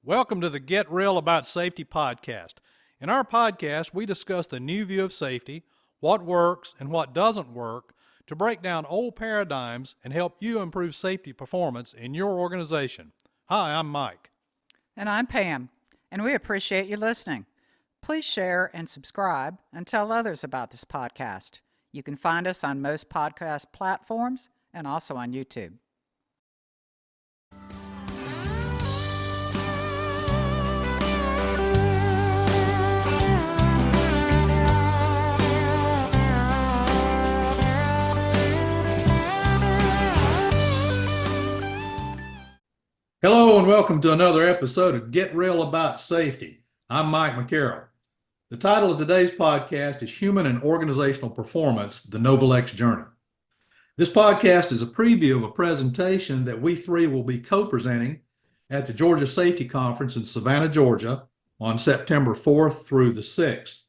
Welcome to the Get Real About Safety podcast. In our podcast, we discuss the new view of safety, what works and what doesn't work, to break down old paradigms and help you improve safety performance in your organization. Hi, I'm Mike. And I'm Pam, and we appreciate you listening. Please share and subscribe and tell others about this podcast. You can find us on most podcast platforms and also on YouTube. Hello and welcome to another episode of Get Real About Safety. I'm Mike McCarroll. The title of today's podcast is Human and Organizational Performance, the Novolex Journey. This podcast is a preview of a presentation that we three will be co-presenting at the Georgia Safety Conference in Savannah, Georgia on September 4th through the 6th.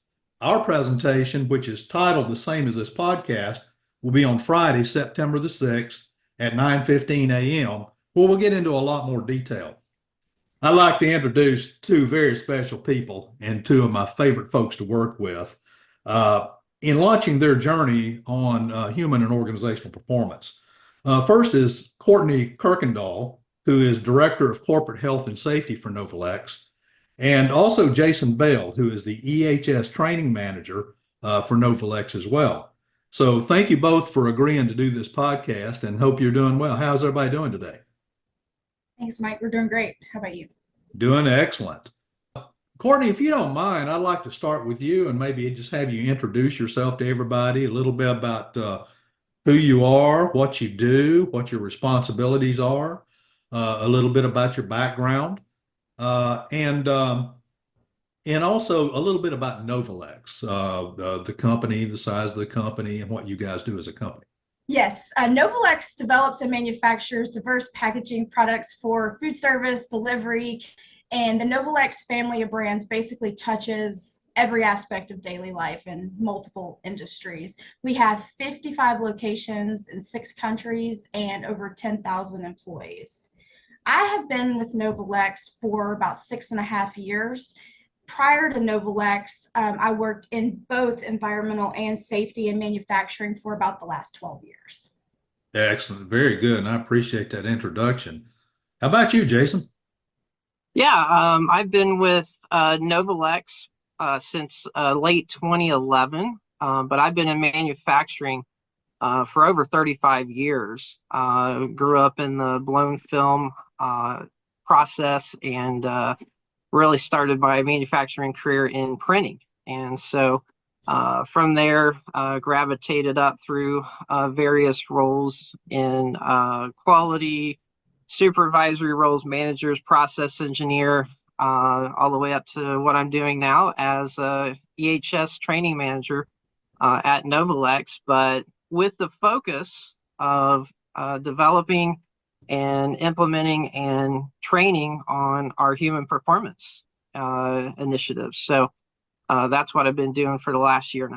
Our presentation, which is titled the same as this podcast, will be on Friday, September the 6th at 9:15 a.m., where we'll get into a lot more detail. I'd like to introduce two very special people and two of my favorite folks to work with in launching their journey on human and organizational performance. First is Courtney Kuykendall, who is Director of Corporate Health and Safety for Novolex, and also Jason Bell, who is the EHS Training Manager for Novolex as well. So thank you both for agreeing to do this podcast and hope you're doing well. How's everybody doing today? Thanks, Mike. We're doing great. How about you? Doing excellent. Courtney, if you don't mind, I'd like to start with you and maybe just have you introduce yourself to everybody, a little bit about who you are, what you do, what your responsibilities are, a little bit about your background, and also a little bit about Novolex, the company, the size of the company, and what you guys do as a company. Yes, Novolex develops and manufactures diverse packaging products for food service, delivery, and the Novolex family of brands basically touches every aspect of daily life in multiple industries. We have 55 locations in 6 countries and over 10,000 employees. I have been with Novolex for about 6.5 years. Prior to Novolex, I worked in both environmental and safety and manufacturing for about the last 12 years. Excellent. Very good. And I appreciate that introduction. How about you, Jason? Yeah, I've been with Novolex since late 2011, but I've been in manufacturing for over 35 years. Grew up in the blown film process and really started my manufacturing career in printing. And so from there, gravitated up through various roles in quality, supervisory roles, managers, process engineer, all the way up to what I'm doing now as a EHS Training Manager at Novolex, but with the focus of developing and implementing and training on our human performance initiatives. So that's what I've been doing for the last 1.5 years.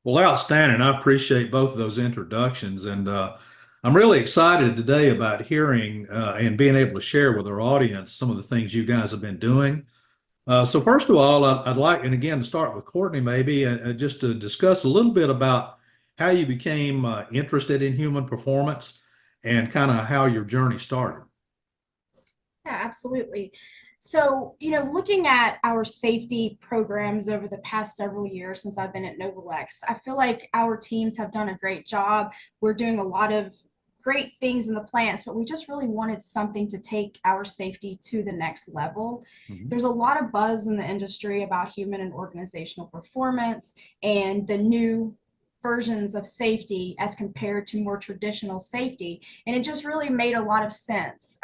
Well, outstanding. I appreciate both of those introductions. And I'm really excited today about hearing and being able to share with our audience some of the things you guys have been doing. So first of all, I'd like, and again, to start with Courtney, maybe just to discuss a little bit about how you became interested in human performance and kind of how your journey started. Yeah, absolutely. So, looking at our safety programs over the past several years since I've been at Novolex, I feel like our teams have done a great job. We're doing a lot of great things in the plants, but we just really wanted something to take our safety to the next level. Mm-hmm. There's a lot of buzz in the industry about human and organizational performance and the new versions of safety as compared to more traditional safety. And it just really made a lot of sense.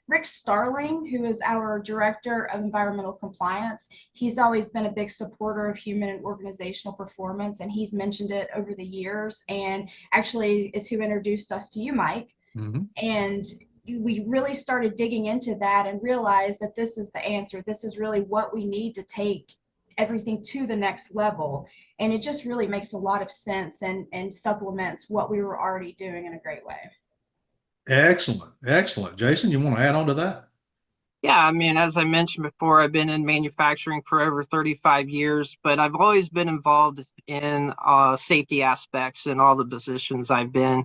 Rick Starling, who is our Director of Environmental Compliance, he's always been a big supporter of human and organizational performance, and he's mentioned it over the years, and actually is who introduced us to you, Mike. Mm-hmm. And we really started digging into that and realized that this is the answer. This is really what we need to take everything to the next level. And it just really makes a lot of sense and supplements what we were already doing in a great way. Excellent. Excellent. Jason, you want to add on to that? Yeah, I mean, as I mentioned before, I've been in manufacturing for over 35 years, but I've always been involved in safety aspects in all the positions I've been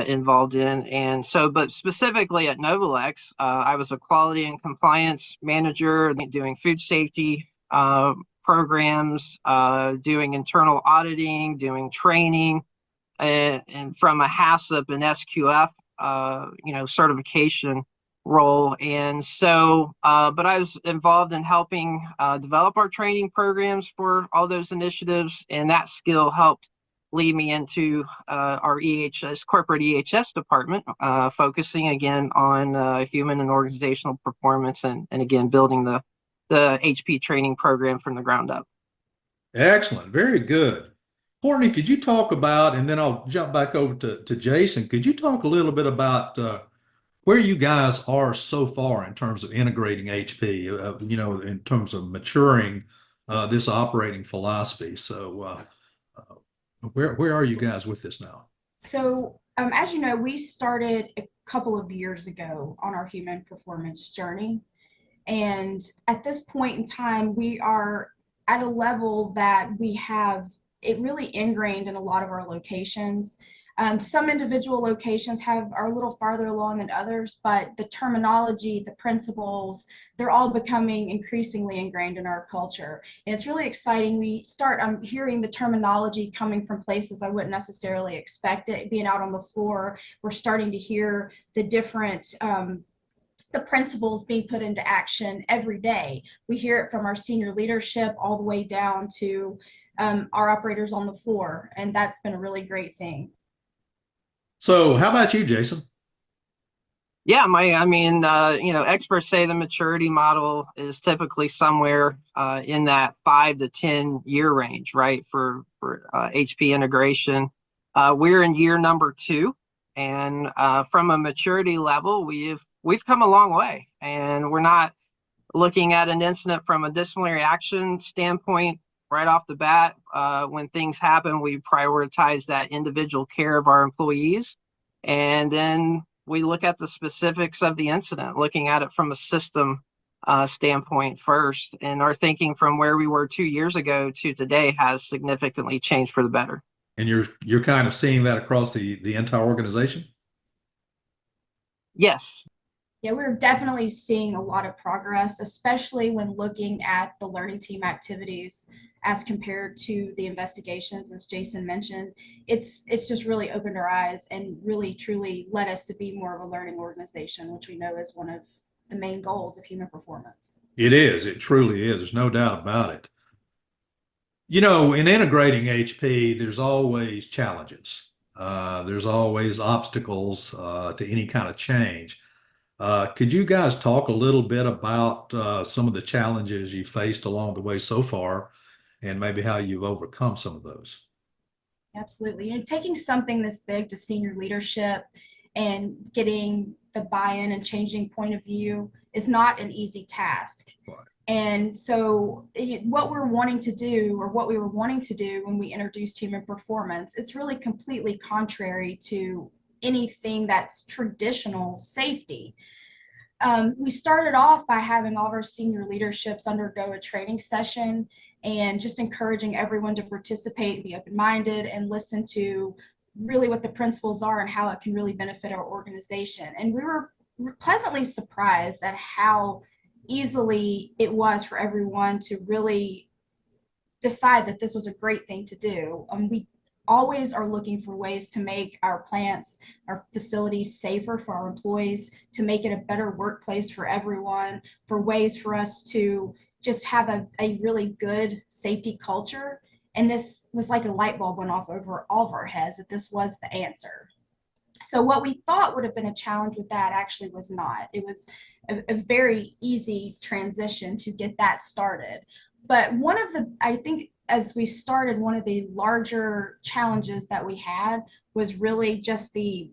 involved in. And so, but specifically at Novolex, I was a quality and compliance manager doing food safety programs, doing internal auditing, doing training, and from a HACCP and SQF, certification role. And so, but I was involved in helping develop our training programs for all those initiatives, and that skill helped lead me into our EHS corporate EHS department, focusing again on human and organizational performance, and again building the HP training program from the ground up. Excellent. Very good. Courtney, could you talk about, and then I'll jump back over to Jason. Could you talk a little bit about where you guys are so far in terms of integrating HP, in terms of maturing this operating philosophy? So, where are you guys with this now? So, as you know, we started a couple of years ago on our human performance journey. And at this point in time, we are at a level that we have it really ingrained in a lot of our locations. Some individual locations are a little farther along than others, but the terminology, the principles, they're all becoming increasingly ingrained in our culture. And it's really exciting. I'm hearing the terminology coming from places I wouldn't necessarily expect it. Being out on the floor, we're starting to hear the different the principles being put into action every day. We hear it from our senior leadership all the way down to our operators on the floor, and that's been a really great thing. So, how about you, Jason? Yeah, experts say the maturity model is typically somewhere in that 5 to 10 year range, right? For HP integration, we're in year number 2, and from a maturity level, we've come a long way, and we're not looking at an incident from a disciplinary action standpoint right off the bat. When things happen, we prioritize that individual care of our employees, and then we look at the specifics of the incident, looking at it from a system standpoint first. And our thinking from where we were 2 years ago to today has significantly changed for the better. And you're kind of seeing that across the entire organization? Yes. Yeah, we're definitely seeing a lot of progress, especially when looking at the learning team activities as compared to the investigations, as Jason mentioned. It's just really opened our eyes and really truly led us to be more of a learning organization, which we know is one of the main goals of human performance. It is. It truly is. There's no doubt about it. You know, in integrating HP, there's always challenges. There's always obstacles to any kind of change. Could you guys talk a little bit about some of the challenges you faced along the way so far, and maybe how you've overcome some of those? Absolutely. Taking something this big to senior leadership and getting the buy-in and changing point of view is not an easy task. Right. And so what we were wanting to do when we introduced human performance, it's really completely contrary to anything that's traditional safety. We started off by having all of our senior leaderships undergo a training session and just encouraging everyone to participate and be open-minded and listen to really what the principles are and how it can really benefit our organization. And we were pleasantly surprised at how easily it was for everyone to really decide that this was a great thing to do. We always are looking for ways to make our plants, our facilities safer for our employees, to make it a better workplace for everyone, for ways for us to just have a really good safety culture. And this was like a light bulb went off over all of our heads that this was the answer. So what we thought would have been a challenge with that actually was not. It was a very easy transition to get that started. But I think as we started, one of the larger challenges that we had was really just the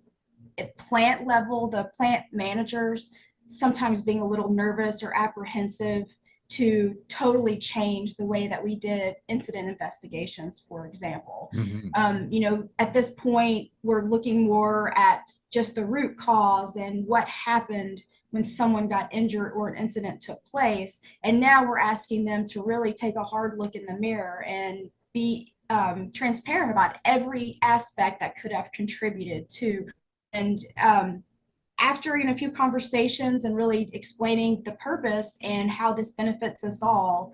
plant level, the plant managers sometimes being a little nervous or apprehensive to totally change the way that we did incident investigations, for example. Mm-hmm. At this point, we're looking more at just the root cause and what happened when someone got injured or an incident took place. And now we're asking them to really take a hard look in the mirror and be transparent about every aspect that could have contributed to. And after a few conversations and really explaining the purpose and how this benefits us all,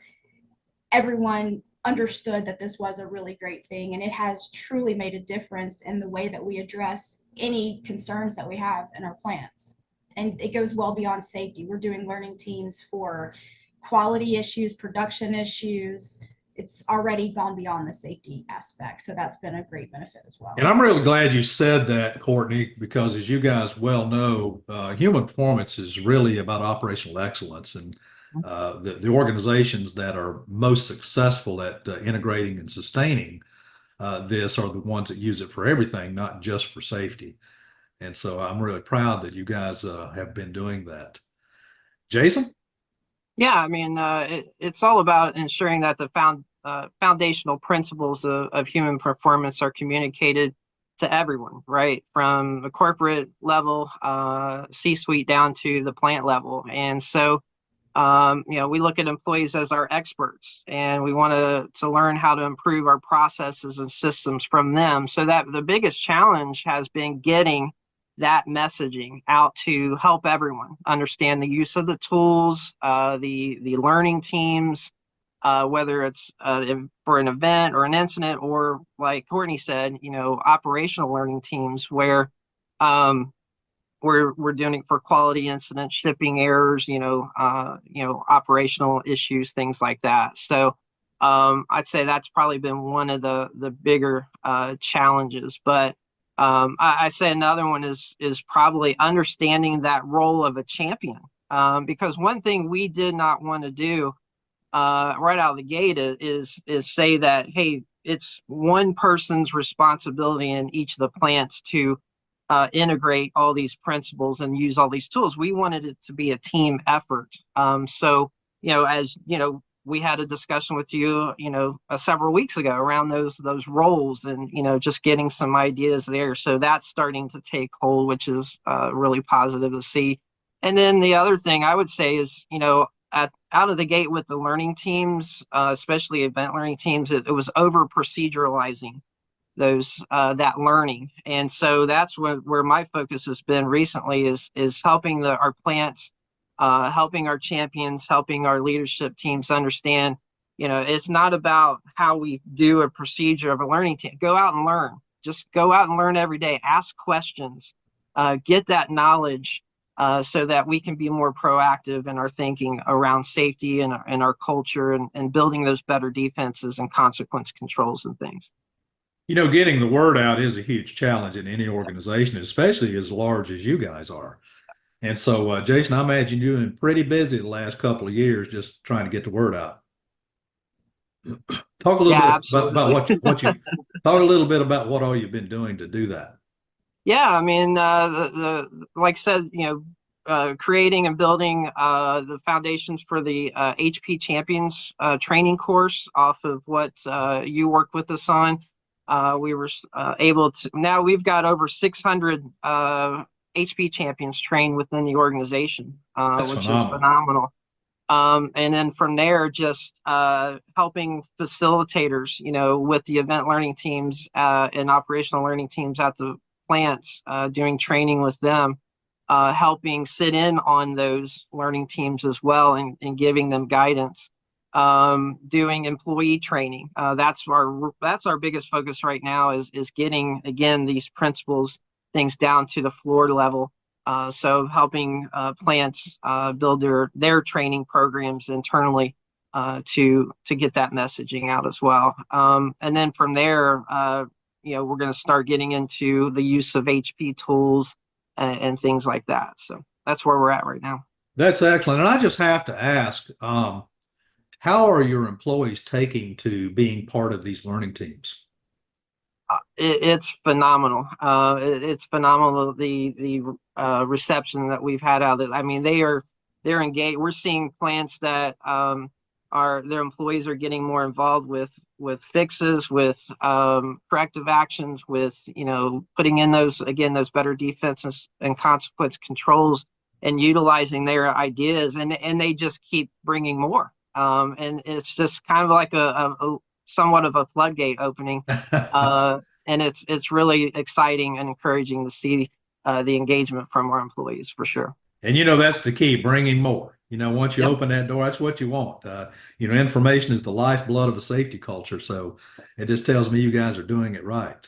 everyone understood that this was a really great thing, and it has truly made a difference in the way that we address any concerns that we have in our plants. And it goes well beyond safety. We're doing learning teams for quality issues, production issues. It's already gone beyond the safety aspect. So that's been a great benefit as well. And I'm really glad you said that, Courtney, because as you guys well know, human performance is really about operational excellence. And the organizations that are most successful at integrating and sustaining this are the ones that use it for everything, not just for safety. And so I'm really proud that you guys have been doing that. Jason? Yeah, I mean, it's all about ensuring that the foundational principles of human performance are communicated to everyone, right? From the corporate level, C-suite down to the plant level. And so, we look at employees as our experts, and we want to learn how to improve our processes and systems from them. So that the biggest challenge has been getting that messaging out to help everyone understand the use of the tools, the learning teams, whether it's for an event or an incident, or like Courtney said, operational learning teams where we're doing it for quality incidents, shipping errors, operational issues, things like that. So I'd say that's probably been one of the bigger challenges. But I say another one is probably understanding that role of a champion, because one thing we did not want to do right out of the gate is say that, hey, it's one person's responsibility in each of the plants to integrate all these principles and use all these tools. We wanted it to be a team effort. So, as we had a discussion with you, several weeks ago around those roles, and just getting some ideas there. So that's starting to take hold, which is really positive to see. And then the other thing I would say is, out of the gate with the learning teams, especially event learning teams, it was over proceduralizing those that learning. And so that's where my focus has been recently is helping our plants, helping our champions, helping our leadership teams understand, it's not about how we do a procedure of a learning team. Go out and learn. Just go out and learn every day. Ask questions. Get that knowledge so that we can be more proactive in our thinking around safety and our culture, and building those better defenses and consequence controls and things. Getting the word out is a huge challenge in any organization, especially as large as you guys are. And so, Jason, I imagine you've been pretty busy the last couple of years just trying to get the word out. Talk a little bit about what you talk a little bit about what all you've been doing to do that. Yeah, I mean, like I said, creating and building the foundations for the HP Champions training course off of what you worked with us on. We were able to, now we've got over 600 HP champions trained within the organization, which is phenomenal. And then from there, just helping facilitators, with the event learning teams and operational learning teams at the plants, doing training with them, helping sit in on those learning teams as well, and giving them guidance. Doing employee training. That's our biggest focus right now is getting, again, these principles, things down to the floor level. So helping plants build their training programs internally to get that messaging out as well. And then from there, we're going to start getting into the use of HP tools and things like that. So that's where we're at right now. That's excellent. And I just have to ask, how are your employees taking to being part of these learning teams? It's phenomenal. It's phenomenal, the reception that we've had out of it. I mean, they're engaged. We're seeing plants that their employees are getting more involved with with fixes, with corrective actions, with, putting in those better defenses and consequence controls, and utilizing their ideas, and they just keep bringing more. And it's just kind of like a somewhat of a floodgate opening. And it's really exciting and encouraging to see the engagement from our employees, for sure. And that's the key, bringing more. Once you Yep. open that door, that's what you want. Information is the lifeblood of a safety culture. So it just tells me you guys are doing it right.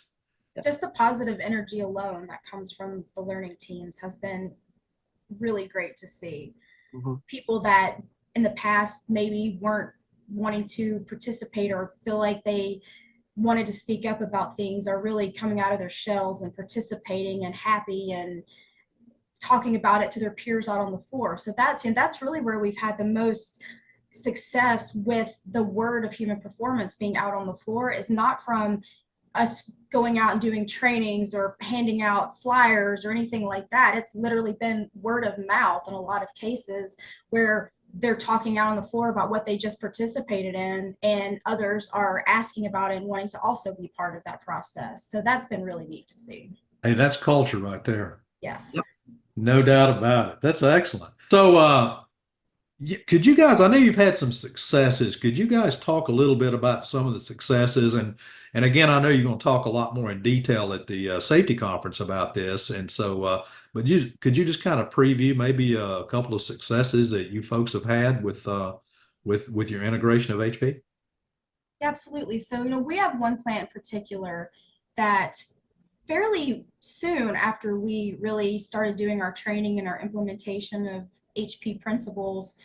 Just the positive energy alone that comes from the learning teams has been really great to see. Mm-hmm. People that in the past maybe weren't wanting to participate or feel like they wanted to speak up about things are really coming out of their shells and participating and happy and talking about it to their peers out on the floor. So that's really where we've had the most success with the word of human performance being out on the floor, is not from us going out and doing trainings or handing out flyers or anything like that. It's literally been word of mouth in a lot of cases where they're talking out on the floor about what they just participated in, and others are asking about it and wanting to also be part of that process. So that's been really neat to see. Hey, that's culture right there. Yes. Yep. No doubt about it. That's excellent. So, could you guys, I know you've had some successes. Could you guys talk a little bit about some of the successes? And again, I know you're going to talk a lot more in detail at the safety conference about this. And so, but could you just kind of preview maybe a couple of successes that you folks have had with your integration of HP? Absolutely. So, we have one plant in particular that fairly soon after we really started doing our training and our implementation of HP principles,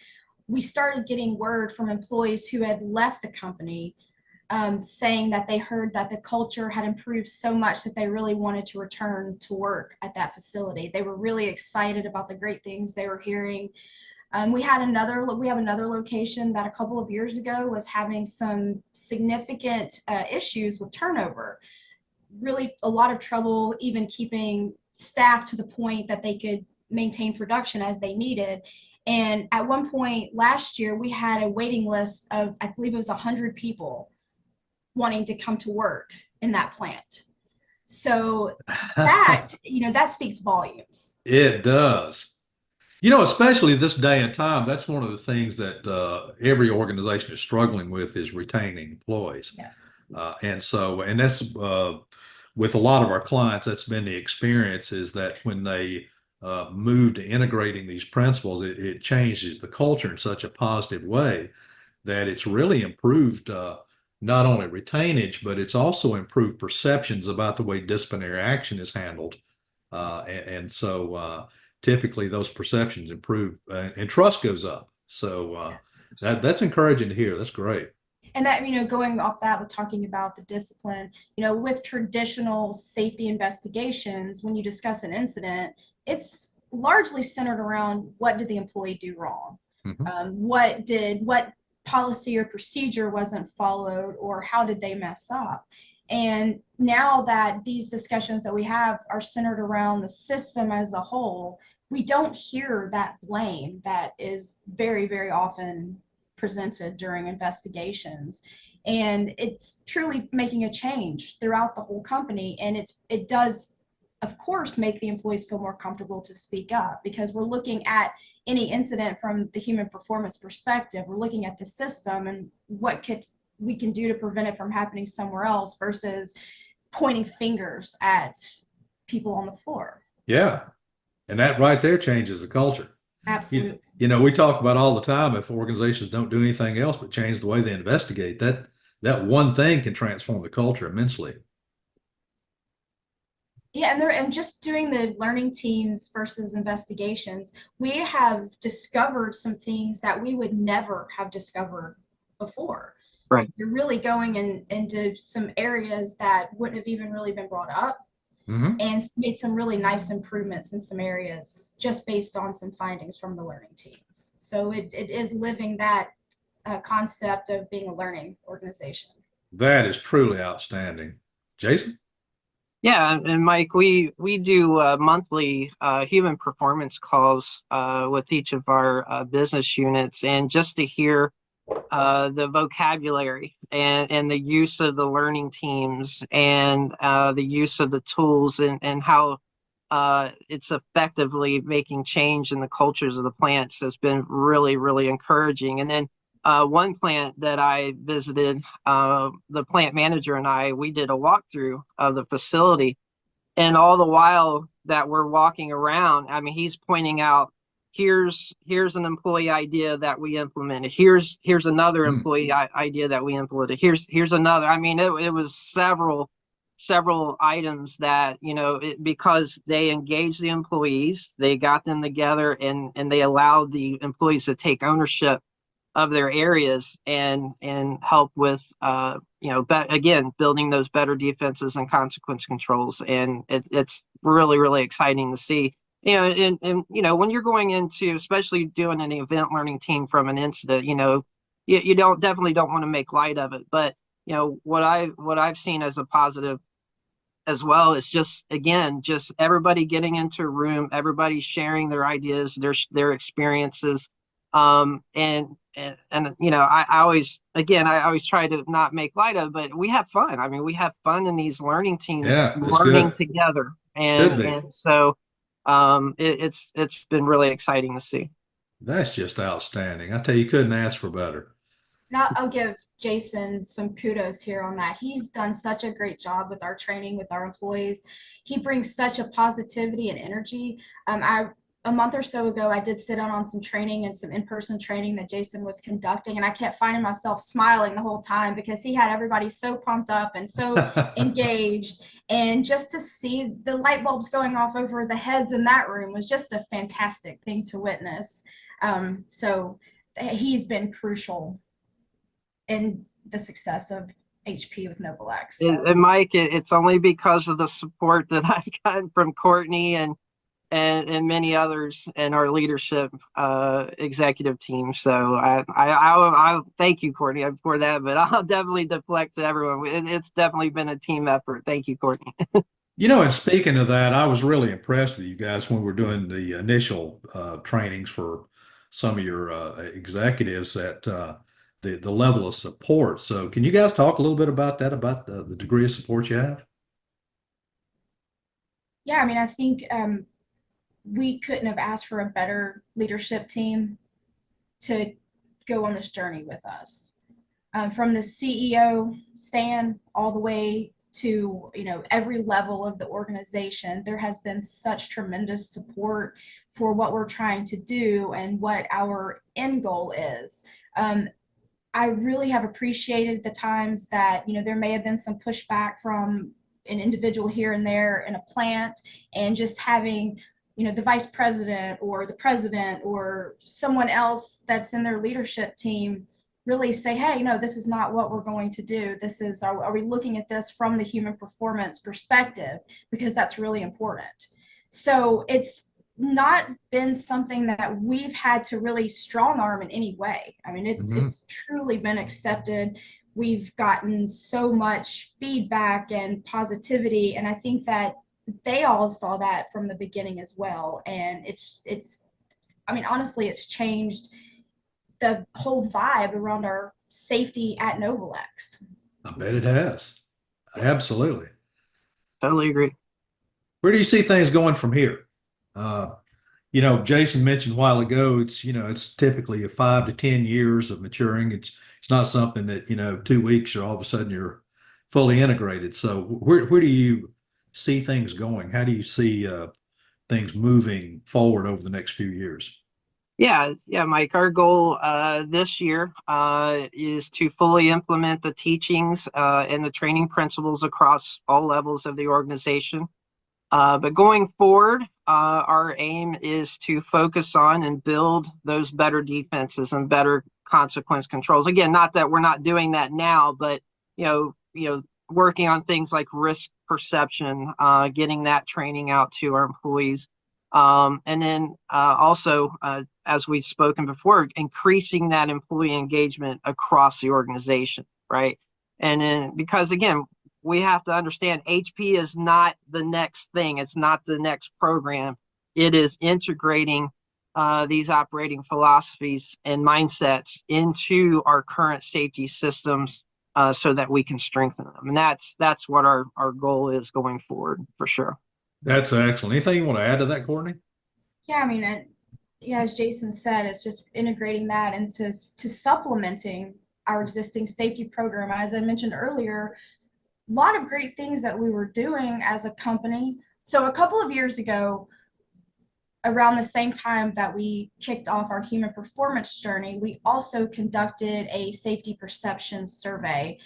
we started getting word from employees who had left the company, saying that they heard that the culture had improved so much that they really wanted to return to work at that facility. They were really excited about the great things they were hearing. We have another location that a couple of years ago was having some significant issues with turnover. Really a lot of trouble even keeping staff to the point that they could maintain production as they needed. And at one point last year, we had a waiting list of, I believe it was 100 people wanting to come to work in that plant. So that, that speaks volumes. It does. Especially this day and time, that's one of the things that every organization is struggling with, is retaining employees. Yes. And that's with a lot of our clients, that's been the experience, is that when they move to integrating these principles, it changes the culture in such a positive way that it's really improved not only retainage, but it's also improved perceptions about the way disciplinary action is handled. So typically those perceptions improve and trust goes up. So Yes. that's encouraging to hear. That's great. And that, going off that with talking about the discipline, with traditional safety investigations, when you discuss an incident, it's largely centered around what did the employee do wrong? Mm-hmm. What policy or procedure wasn't followed, or how did they mess up? And now that these discussions that we have are centered around the system as a whole, we don't hear that blame that is very, very often presented during investigations. And it's truly making a change throughout the whole company. And it does, of course, make the employees feel more comfortable to speak up, because we're looking at any incident from the human performance perspective. We're looking at the system and what we can do to prevent it from happening somewhere else, versus pointing fingers at people on the floor. Yeah. And that right there changes the culture. Absolutely. We talk about all the time, if organizations don't do anything else but change the way they investigate, that one thing can transform the culture immensely. Yeah, and just doing the learning teams versus investigations, we have discovered some things that we would never have discovered before. Right. You're really going into some areas that wouldn't have even really been brought up, Mm-hmm. and made some really nice improvements in some areas just based on some findings from the learning teams. So it is living that concept of being a learning organization. That is truly outstanding. Jason? Yeah, and Mike, we do monthly human performance calls with each of our business units, and just to hear the vocabulary and the use of the learning teams and the use of the tools and how it's effectively making change in the cultures of the plants has been really, really encouraging. And then one plant that I visited, the plant manager and we did a walkthrough of the facility. And all the while that we're walking around, I mean, he's pointing out, here's an employee idea that we implemented. Here's another employee idea that we implemented. Here's another. I mean, it was several items that, because they engaged the employees, they got them together and they allowed the employees to take ownership of their areas and help with again, building those better defenses and consequence controls. And it's really, really exciting to see. And when you're going into, especially doing an event learning team from an incident, you definitely don't want to make light of it. But what I've seen as a positive as well is just everybody getting into a room, everybody sharing their ideas, their experiences. I always try to not make light of it, but we have fun. I mean, we have fun in these learning teams, Yeah, that's learning good. together. Should be. And so it's been really exciting to see. That's just outstanding. I tell you, couldn't ask for better. Now, I'll give Jason some kudos here on that. He's done such a great job with our training with our employees. He brings such a positivity and energy. A month or so ago, I did sit on some training and some in-person training that Jason was conducting, and I kept finding myself smiling the whole time because he had everybody so pumped up and so engaged. And just to see the light bulbs going off over the heads in that room was just a fantastic thing to witness. So he's been crucial in the success of HP with Novolex. So. And Mike, it's only because of the support that I've gotten from Courtney and many others in our leadership executive team. So I thank you, Courtney, for that, but I'll definitely deflect to everyone. It's definitely been a team effort. Thank you, Courtney. And speaking of that, I was really impressed with you guys when we were doing the initial trainings for some of your executives at the level of support. So can you guys talk a little bit about that, about the degree of support you have? Yeah, I mean, I think we couldn't have asked for a better leadership team to go on this journey with us. From the CEO Stan all the way to every level of the organization, there has been such tremendous support for what we're trying to do and what our end goal is. I really have appreciated the times that there may have been some pushback from an individual here and there in a plant, and just having the vice president or the president or someone else that's in their leadership team really say, hey, no, this is not what we're going to do. This is, are we looking at this from the human performance perspective? Because that's really important. So it's not been something that we've had to really strong arm in any way. I mean, it's truly been accepted. We've gotten so much feedback and positivity, and I think that they all saw that from the beginning as well. And I mean, honestly, it's changed the whole vibe around our safety at Novolex. I bet it has. Absolutely. Totally agree. Where do you see things going from here? Jason mentioned a while ago, it's typically a 5 to 10 years of maturing. It's not something that, 2 weeks or all of a sudden you're fully integrated. So where do you see things going? How do you see things moving forward over the next few years? Yeah, Mike, our goal this year is to fully implement the teachings and the training principles across all levels of the organization. But going forward, our aim is to focus on and build those better defenses and better consequence controls. Again, not that we're not doing that now, but working on things like risk perception, getting that training out to our employees. And then also, as we've spoken before, increasing that employee engagement across the organization, right? And then, because again, we have to understand HP is not the next thing. It's not the next program. It is integrating these operating philosophies and mindsets into our current safety systems so that we can strengthen them. And that's what our goal is going forward, for sure. That's excellent. Anything you want to add to that, Courtney? Yeah, I mean, yeah, as Jason said, it's just integrating that into supplementing our existing safety program. As I mentioned earlier, a lot of great things that we were doing as a company. So a couple of years ago, around the same time that we kicked off our human performance journey, we also conducted a safety perception survey.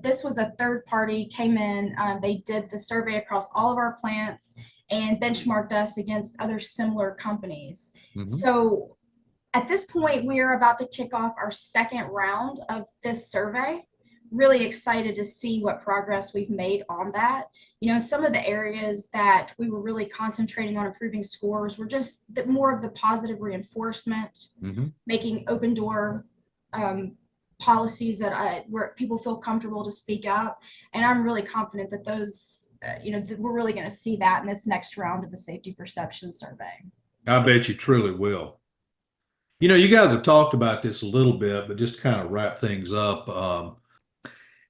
This was a third party came in, they did the survey across all of our plants and benchmarked us against other similar companies. So at this point, we are about to kick off our second round of this survey. Really excited to see what progress we've made on that. You know, some of the areas that we were really concentrating on improving scores were just more of the positive reinforcement, making open door policies that where people feel comfortable to speak up. And I'm really confident that those, we're really going to see that in this next round of the safety perception survey. I bet you truly will. You know, you guys have talked about this a little bit, but just to kind of wrap things up,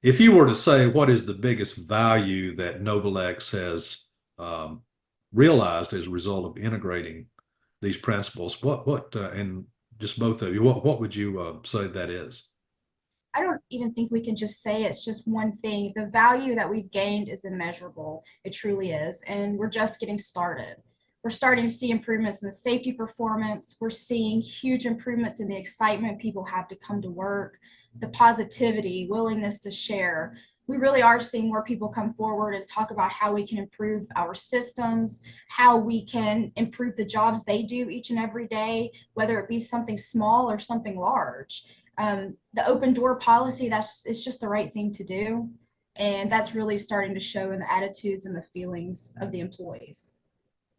if you were to say what is the biggest value that Novolex has realized as a result of integrating these principles, and just both of you, what would you say that is? I don't even think we can just say it's just one thing. The value that we've gained is immeasurable. It truly is. And we're just getting started. We're starting to see improvements in the safety performance. We're seeing huge improvements in the excitement people have to come to work, the positivity, willingness to share. We really are seeing more people come forward and talk about how we can improve our systems, how we can improve the jobs they do each and every day, whether it be something small or something large. The open door policy, it's just the right thing to do. And that's really starting to show in the attitudes and the feelings of the employees.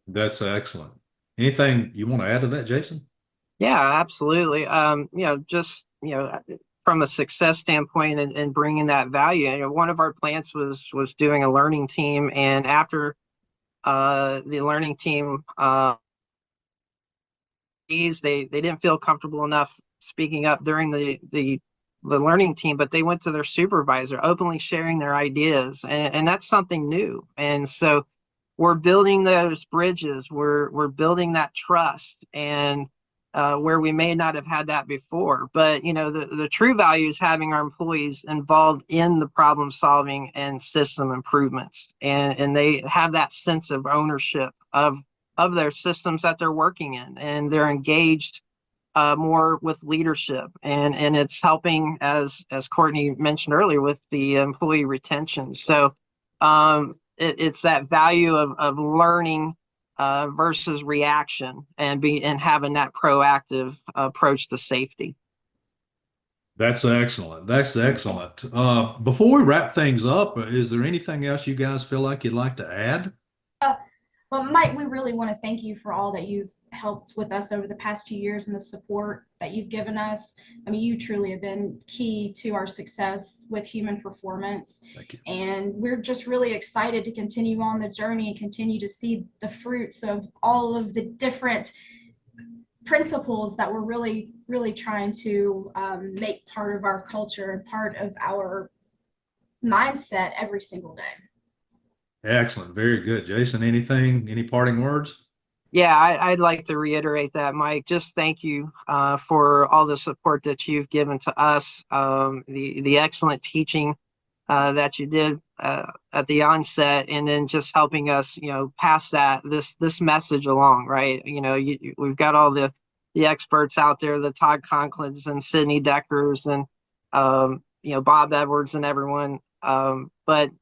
That's excellent. Anything you want to add to that, Jason? Yeah, absolutely. Just, from a success standpoint and bringing that value, one of our plants was doing a learning team. And after the learning team, they didn't feel comfortable enough speaking up during the learning team, but they went to their supervisor, openly sharing their ideas. And that's something new. And so we're building those bridges. We're building that trust, and where we may not have had that before. But the true value is having our employees involved in the problem solving and system improvements, and they have that sense of ownership of their systems that they're working in, and they're engaged more with leadership, and it's helping, as Courtney mentioned earlier, with the employee retention. So it's that value of learning versus reaction, and having that proactive approach to safety. That's excellent. That's excellent. Before we wrap things up, is there anything else you guys feel like you'd like to add? Well, Mike, we really want to thank you for all that you've helped with us over the past few years and the support that you've given us. I mean, you truly have been key to our success with human performance. Thank you. And we're just really excited to continue on the journey and continue to see the fruits of all of the different principles that we're really, really trying to make part of our culture and part of our mindset every single day. Excellent. Very good. Jason, any parting words? Yeah, I'd like to reiterate that, Mike. Just thank you for all the support that you've given to us, the excellent teaching that you did at the onset, and then just helping us, pass this message along, right? We've got all the experts out there, the Todd Conklins and Sydney Deckers and Bob Edwards and everyone. But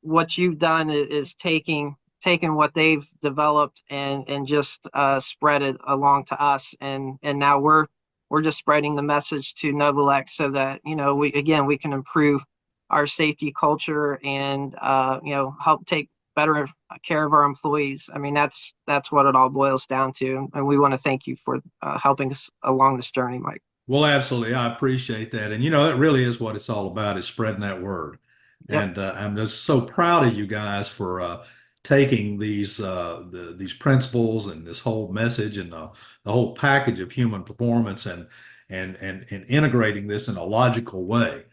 what you've done is taking what they've developed and just spread it along to us, and now we're just spreading the message to Novolex so that we can improve our safety culture and help take better care of our employees. I mean, that's what it all boils down to, and we want to thank you for helping us along this journey, Mike. Well, absolutely. I appreciate that. And that really is what it's all about, is spreading that word. Yep. And I'm just so proud of you guys for taking these principles and this whole message and the whole package of human performance and integrating this in a logical way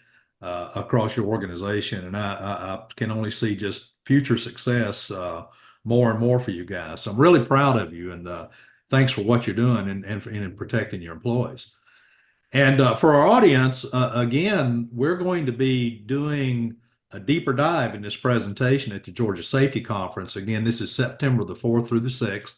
across your organization. And I can only see just future success more and more for you guys. So I'm really proud of you, and thanks for what you're doing and in protecting your employees. And for our audience, again, we're going to be doing a deeper dive in this presentation at the Georgia Safety Conference. Again, this is September the 4th through the 6th.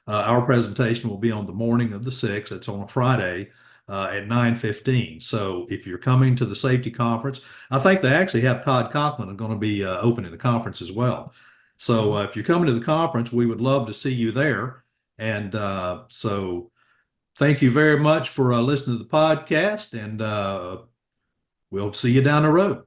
Our presentation will be on the morning of the 6th. It's on a Friday at 9:15. So if you're coming to the safety conference, I think they actually have Todd Conklin going to be opening the conference as well. So if you're coming to the conference, we would love to see you there. And so thank you very much for listening to the podcast, and we'll see you down the road.